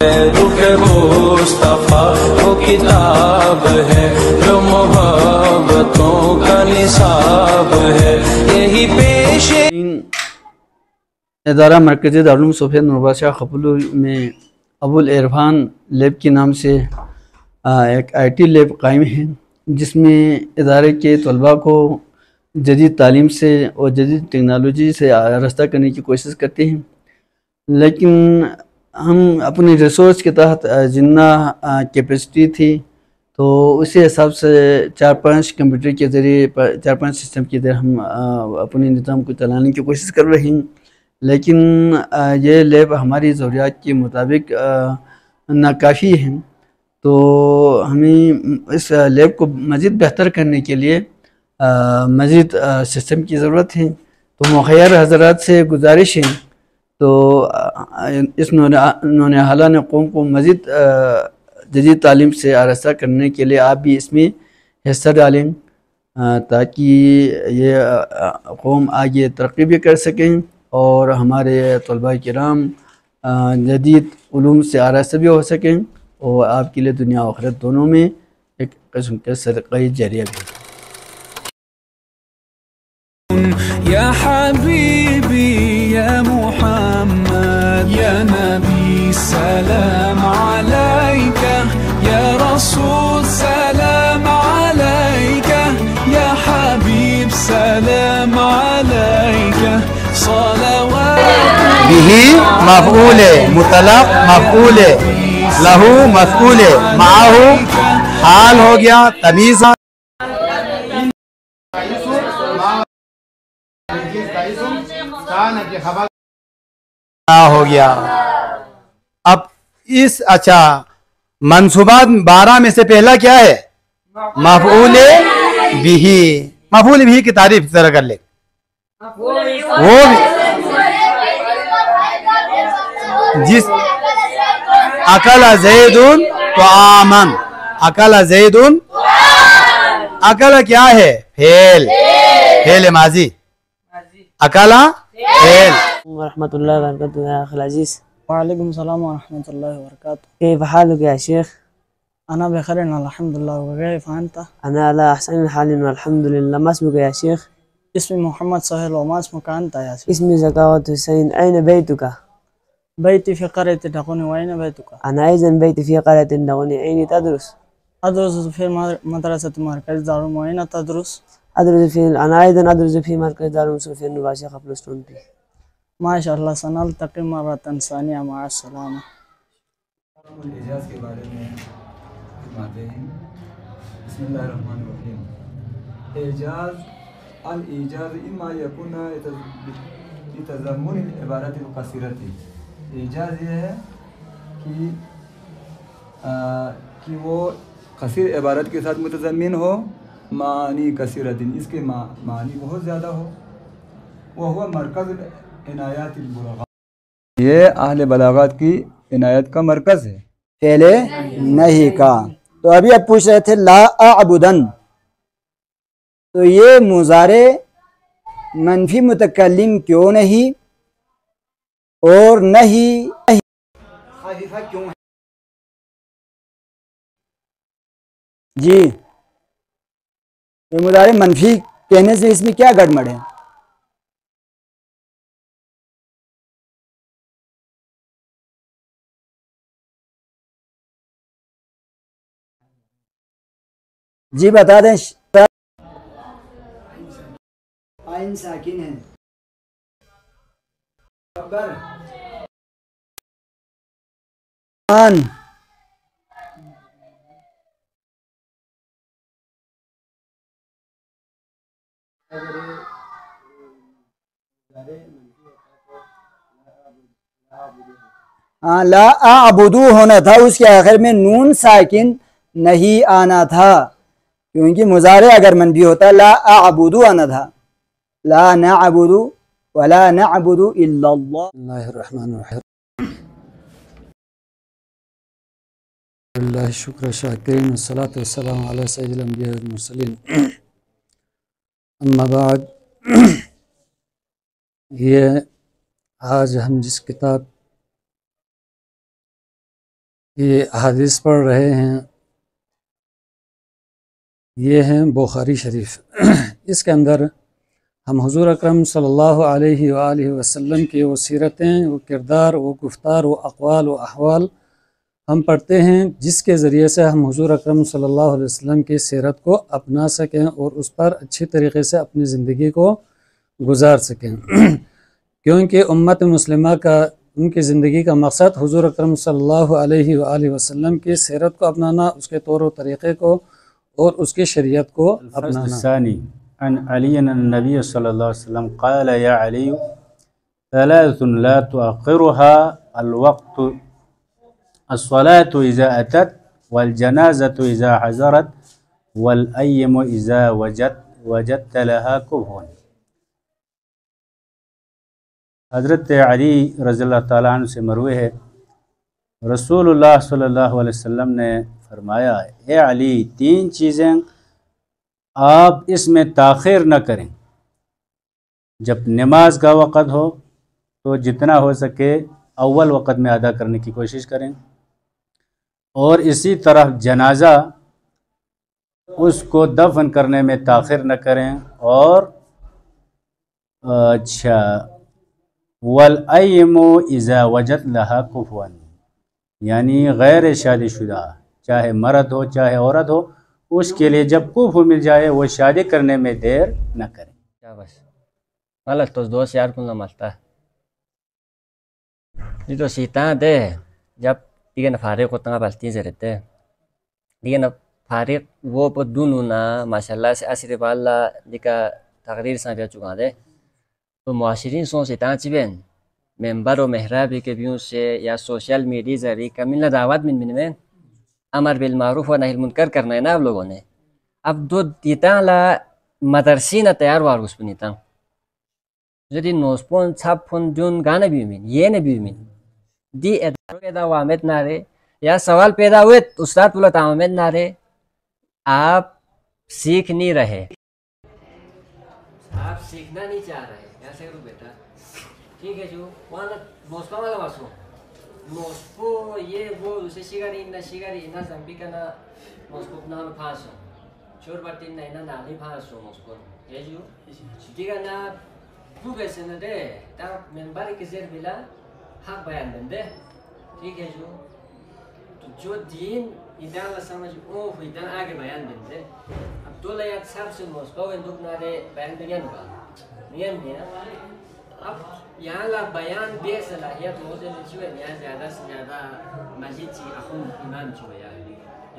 رخ مصطفیٰ وہ کتاب ہے جو محبتوں کا نصاب ہے، یہی پیش ادارہ مرکزی دارالعلوم صوفیہ نور آباد شاہ خپلو میں ابو العرفان لیب کے نام سے ایک آئی ٹی لیب قائم ہے، جس میں ادارے کے طلباء کو جدید تعلیم سے اور جدید ٹیکنالوجی سے آراستہ کرنے کی کوشش کرتے ہیں، لیکن ہم اپنی ریسورس کے تحت جتنا کیپیسٹی تھی تو اسی حساب سے 4-5 کمپیوٹر کے ذریعے 4-5 سسٹم کے ذریعے ہم اپنے نظام کو چلانے کی کوشش کر رہے ہیں، لیکن یہ لیب ہماری ضروریات کے مطابق ناکافی ہیں، تو ہمیں اس لیب کو مزید بہتر کرنے کے لیے مزید سسٹم کی ضرورت ہے۔ تو مخیر حضرات سے گزارش ہے تو اس نونہالان قوم کو مزید جدید تعلیم سے آراستہ کرنے کے لیے آپ بھی اس میں حصہ ڈالیں تاکہ یہ قوم آگے ترقی بھی کر سکیں اور ہمارے طلباء کرام جدید علوم سے آراستہ بھی ہو سکیں اور آپ کے لیے دنیا و آخرت دونوں میں ایک قسم کا صدقہ جاریہ بھی۔ یا حبیبی یا محمد یا نبی سلام علیکہ یا رسول سلام علیکہ یا حبیب سلام علیکہ صلوات به مفعول مطلق مفعول لہو مفعول معه حال ہو گیا تمیز ہو گیا۔ اب اس اچھا منصوبات 12 میں سے پہلا کیا ہے؟ مفعول به۔ مفعول به کی تعریف ذرا کر لے۔ وہ جس اکل زید طعاما، اکل زید اکل کیا ہے؟ فعل، فعل ماضی، اکلا فعل۔ ورحمۃ اللہ وبرکاتہ یا اخی العزیز۔ وعلیکم السلام ورحمۃ اللہ وبرکاتہ۔ كيف حالك يا شيخ؟ أنا بخير الحمد لله، وكيف أنت؟ أنا على أحسن حال والحمد لله. ما اسمك يا شيخ؟ اسمي محمد سهيل، وما اسمك أنت يا شيخ؟ اسمي زكاوة حسين. أين بيتك؟ بيتي في قرية دغوني، وأين بيتك؟ أنا أيضا بيتي في قرية دغوني. أين تدرس؟ أدرس في مدرسة مركز دارالعلوم. وأين تدرس؟ أنا أيضا أدرس في مركز دارالعلوم صوفيا نور آباد شاہ خپلو بھی۔ ما شاء الله، سنلتقي مرة ثانية، مع السلامة۔ الاعجاز کے بارے میں فرماتے ہیں، بسم اللہ الرحمن الرحیم۔ اعجاز، الاعجاز اما یکون بتضمن العبارت القصیرۃ۔ اعجاز یہ ہے کہ وہ قصیر عبارت کے ساتھ متضمن ہو، معنی کثیرۃ، اس کے معنی بہت زیادہ ہو۔ وہ مرکز عنایات البلاغات، یہ اہل بلاغات کی عنایت کا مرکز ہے۔ فعل نہیں کا، تو ابھی اب پوچھ رہے تھے لا اعبدن، تو یہ مضارع منفی متکلم کیوں نہیں اور نہیں خفیفہ کیوں ہے؟ جی، یہ مضارع منفی کہنے سے اس میں کیا گڑبڑ ہے؟ جی بتا دیں۔ آئین ساکن ہے۔ لا اعبدو ہونا تھا، اس کے آخر میں نون ساکن نہیں آنا تھا، کیونکہ مضارع اگر منفی ہوتا لا اعبدو آنا تھا، لا نعبد ولا نعبد الا اللہ۔ بسم اللہ الرحمن الرحیم۔ اللہ شکر شاکرین، والصلاة والسلام علی سید الانبیاء والمرسلین، اما بعد۔ یہ آج ہم جس کتاب یہ احادیث پڑھ رہے ہیں، یہ ہیں بخاری شریف۔ اس کے اندر ہم حضور اکرم صلی اللہ علیہ وآلہ وسلم کی وہ سیرتیں، وہ کردار، وہ گفتار، وہ اقوال و احوال ہم پڑھتے ہیں، جس کے ذریعے سے ہم حضور اکرم صلی اللہ علیہ وسلم کی سیرت کو اپنا سکیں اور اس پر اچھی طریقے سے اپنی زندگی کو گزار سکیں۔ کیونکہ امت مسلمہ کا، ان کی زندگی کا مقصد حضور اکرم صلی اللہ علیہ وآلہ وسلم کی سیرت کو اپنانا، اس کے طور و طریقے کو اور اس کی شریعت کو اپنانا۔ الثانی عن علی النبی صلی اللہ علیہ وسلم قال یا علی ثلاث لا تؤخرها الوقت الصلاة اذا اتت والجنازة اذا حضرت والایم اذا وجدت لها كفوا۔ حضرت علی رضی اللہ تعالیٰ عنہ سے مروی ہے، رسول اللہ صلی اللہ علیہ وسلم نے فرمایا، اے علی، تین چیزیں آپ اس میں تاخیر نہ کریں۔ جب نماز کا وقت ہو تو جتنا ہو سکے اول وقت میں ادا کرنے کی کوشش کریں، اور اسی طرح جنازہ، اس کو دفن کرنے میں تاخیر نہ کریں، اور والأیم اذا وجدت لها کفوا، یعنی غیر شادی شدہ، چاہے مرد ہو چاہے عورت ہو، اس کے لیے جب کفو مل جائے وہ شادی کرنے میں دیر نہ کریں۔ Bas. Malas tos 12 yar kun la malta. Dito sita de jab tiga na farik ko tanga balti zerete. Tiga na farik wo po dunu na mashallah se asiri balla dika taqrir sa bia chuka de. تو معاشرین سو سے تانچبین ممبر و محرابی کے بیوں سے یا social media ذریعے کا ملنا دعوت من امر بالمعروف و نہی المنکر کرنا ہے نا آپ لوگوں نے۔ اب دو دیتا لا مدرسین تیار وارگس بنیتا جدی نوسپون چھاپون جون گانا بیومین یہ نہ بیومین دی ادارو پیدا وامد نارے یا سوال پیدا ہوئے استاد بولا تعامد نارے، آپ سیکھ نہیں رہے، آپ سیکھنا نہیں چاہ رہے، ایسے کرو بیٹا، ٹھیک ہے جو وہاں نوسپا والا واسو نوسپو یہ وہ اسے شگاری نا زنبی کنا نوسپو نام پھانسو چور باتی نا نالی پھانسو نوسپو یہ جو دیگا نا تو بیسے نا دے تا ممبر کی زیر بلا حق بیان دن دے، ٹھیک ہے جو دین ادان لا سمجھ او ادان آگے بیان دن دے۔ اب دو لیات سب سے نوسپو اندوک نا دے بیان دنیا نگا نیان دینا۔ اب یہاں لا بیان بے صلاحیت موزے میں چھوئے یہاں زیادہ سے زیادہ مسجد چی اخون امام چھوئے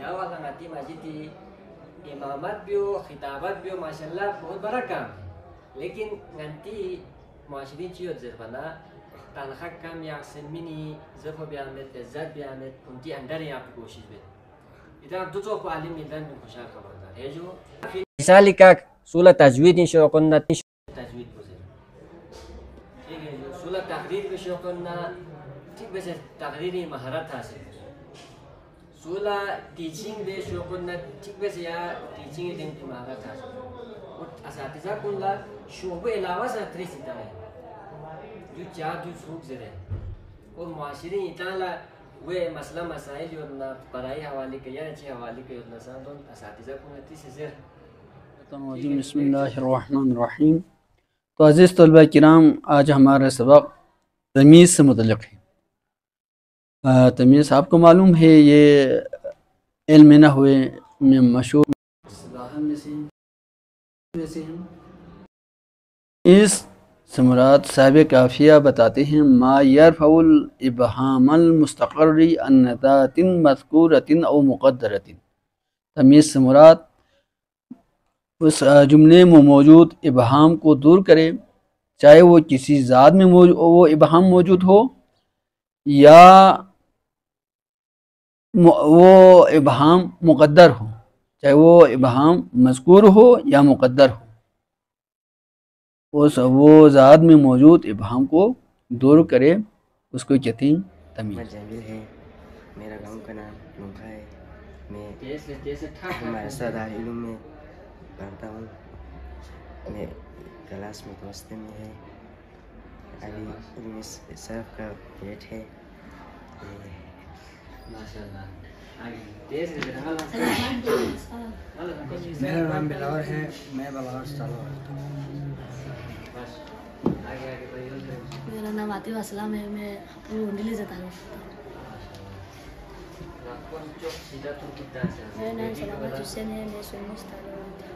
یا واقعا ناتی مسجد تی امامت بیو خطابت بیو ماشاءاللہ بہت بڑا کام ہے، لیکن نانتی معاشرین چیو زربنا تنخواہ کم یا سلمینی زرف بیامت عزت بیامت انتی اندر ہی آپ کوشش بیت ادھا دو تو کو عالم ملدن میں خوشحال خبردار ہے جو مثالی کا سولہ تجوید ان شوقنا تجوید بزر سولہ تقریر بھی شوقنا ٹھیک بس تقریری مہارت حاصل سولہ ٹیچنگ بھی شوقنا ٹھیک بس یا ٹیچنگ دن کی مہارت حاصل اور اساتذہ کنلا شعبہ علاوہ سے اتری سیتا ہے جو چار جو سوک زرے اور معاشرین اتالا وہ مسئلہ مسائل جو نا پرائی حوالی کے یا اچھی حوالی کے اتنا سان دون اساتذہ کنلا تی سے زر۔ بسم اللہ الرحمن الرحیم۔ تو عزیز طلبہ کرام، آج ہمارا سبق تمیز سے متعلق ہے۔ تمیز آپ کو معلوم ہے یہ علم نہ ہوئے میں مشہور اس سے مراد صاحب کافیہ بتاتے ہیں ما یرفع الابہام المستقر عن ذات مذکورۃ او مقدرۃ۔ تمیز سے مراد اس جملے میں موجود ابہام کو دور کرے، چاہے وہ کسی ذات میں وہ ابہام موجود ہو یا وہ ابہام مقدر ہو، چاہے وہ ابہام مذکور ہو یا مقدر ہو، وہ ذات میں موجود ابہام کو دور کرے، اس کو کہتے ہیں تمیز۔ میں جمیل ہے، میرا گاؤں کا نام لنکھا ہے، میں مدرسہ دارالعلوم میں پڑھتا ہوں، میں کلاس میں دوست میں ہے، ابھی علم صرف کا گریڈ ہے، میرا نام بلاور ہے، میں بلاور سے تعلق رکھتا ہوں۔ میرا نام عاطف اسلام ہے، میں ہنڈلی سے تعلق رکھتا ہوں۔ میرا نام سلامت حسین ہے، میں سننے سے تعلق رکھتا ہوں۔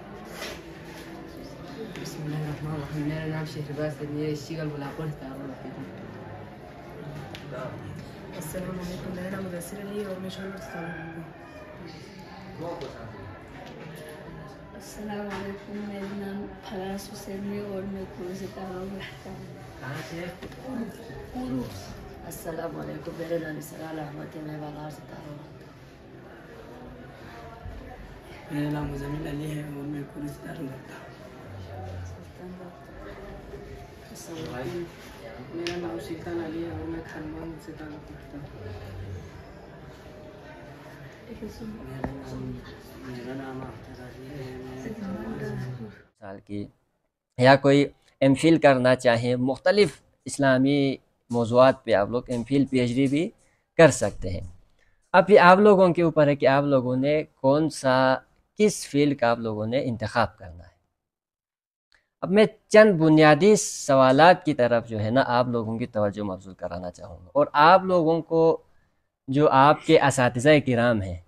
بسم اللہ الرحمن الرحیم، میرا نام شہرباز ہے، میں شیگل بلاپور سے تعلق رکھتا ہوں۔ السلام علیکم، میرا نام مدثر علی ہے اور میں شہر سے تعلق رکھتا ہوں۔ السلام علیکم، میرا نام فراز حسین ہے اور میں کورو سے تعلق رکھتا ہوں۔ السلام علیکم، میرا نام اسرار احمد ہے، میں بلاور سے تعلق رکھتا ہوں۔ میرا نام مزمل علی ہے اور میں کورو سے تعلق رکھتا ہوں۔ السلام علیکم، میرا نام سلطان علی ہے اور میں خانمان سے تعلق رکھتا ہوں۔ میرا نام اختر علی ہے، سال کی یا کوئی ایم فل کرنا چاہیں مختلف اسلامی موضوعات پہ آپ لوگ M Phil P H D بھی کر سکتے ہیں۔ اب یہ آپ لوگوں کے اوپر ہے کہ آپ لوگوں نے کس فیلڈ کا آپ لوگوں نے انتخاب کرنا ہے۔ اب میں چند بنیادی سوالات کی طرف جو ہے نا آپ لوگوں کی توجہ مبذول کرانا چاہوں گا، اور آپ لوگوں کو جو آپ کے اساتذہ کرام ہیں،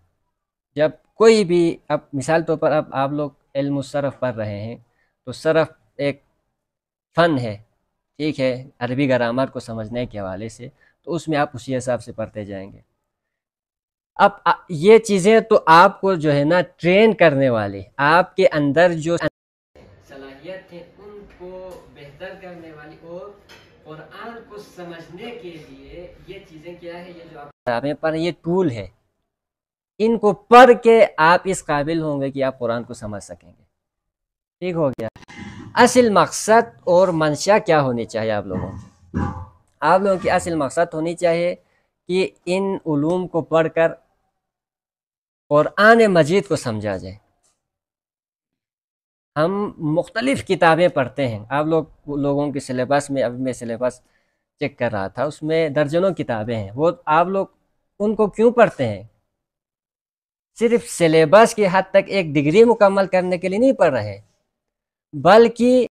جب کوئی بھی اب مثال طور پر اب آپ لوگ علم الصرف پڑھ رہے ہیں تو صرف ایک فن ہے، ٹھیک ہے، عربی گرامر کو سمجھنے کے حوالے سے، تو اس میں آپ اسی حساب سے پڑھتے جائیں گے۔ اب یہ چیزیں تو آپ کو جو ہے نا ٹرین کرنے والے، آپ کے اندر جو صلاحیت ہے ان کو بہتر کرنے والی اور قرآن کو سمجھنے کے لیے یہ چیزیں کیا ہے، یہ جو آپ کتابیں پر یہ ٹول ہے، ان کو پڑھ کے آپ اس قابل ہوں گے کہ آپ قرآن کو سمجھ سکیں گے۔ ٹھیک ہو گیا۔ اصل مقصد اور منشا کیا ہونی چاہیے آپ لوگوں کی؟ آپ لوگوں کی اصل مقصد ہونی چاہیے کہ ان علوم کو پڑھ کر قرآن مجید کو سمجھا جائے۔ ہم مختلف کتابیں پڑھتے ہیں، آپ لوگوں کے سلیبس میں، ابھی میں سلیبس چیک کر رہا تھا، اس میں درجنوں کتابیں ہیں، وہ آپ لوگ ان کو کیوں پڑھتے ہیں؟ صرف سلیبس کی حد تک ایک ڈگری مکمل کرنے کے لیے نہیں پڑھ رہے، بلکہ